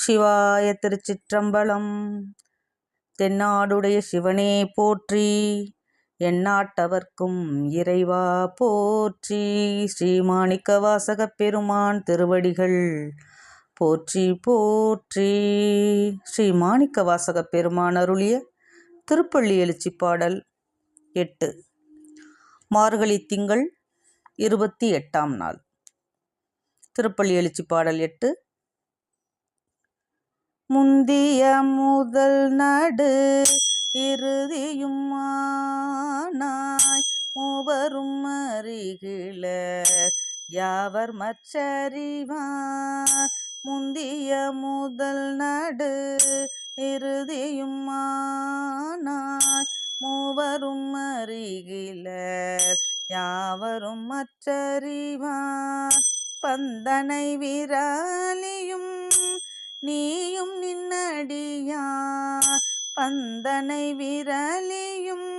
சிவாய திருச்சிற்றம்பலம். தென்னாடுடைய சிவனே போற்றி, எந்நாட்டவர்க்கும் இறைவா போற்றி. ஸ்ரீமாணிக்க வாசகப் பெருமான் திருவடிகள் போற்றி போற்றி. ஸ்ரீமாணிக்க வாசகப் பெருமான் அருளிய திருப்பள்ளி எழுச்சி பாடல் 8. மார்கழி திங்கள் 28ஆம் நாள். திருப்பள்ளி எழுச்சி பாடல் 8. முந்திய முதல் நடு இறுதியும் ஆனாய் மூவரும் அறிகில யாவர் மற்றறிவார். முந்திய முதல் நடு இறுதியும் ஆனாய் மூவரும் அறிகிலர் யாவரும் மற்றறிவார். பந்தனை விராலியும் நீயும் நின்னடியார், பந்தனை விரலியும்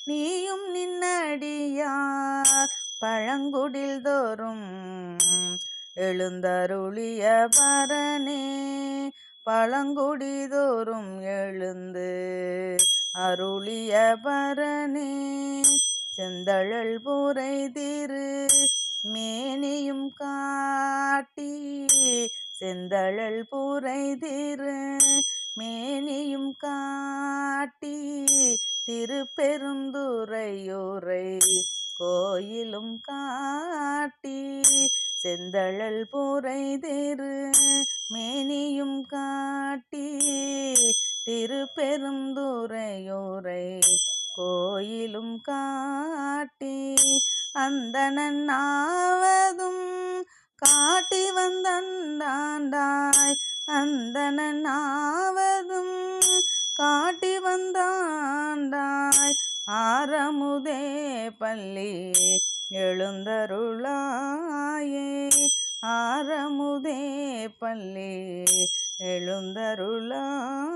நீயும் நின்னடியார். பழங்குடில் தோறும் எழுந்தருளிய பரனே, பழங்குடி தோறும் எழுந்து அருளிய பரனே. செந்தழல் பூரை திரு மேனியும் காட்டி, செந்தழல் பூரை திரு மேனியும் காட்டி. திருப்பெருந்துறையூரை கோயிலும் காட்டி, செந்தழல் பூரை திரு மேனியும் காட்டி. திருப்பெருந்துறையூரை கோயிலும் காட்டி. அந்தணன் ஆவதும் காட்டி வந்தாண்டாய், அந்தணன் ஆவதும் காட்டி வந்தாண்டாய். ஆரமுதே பள்ளி எழுந்தருளாயே, ஆரமுதே பள்ளி எழுந்தருளாயே.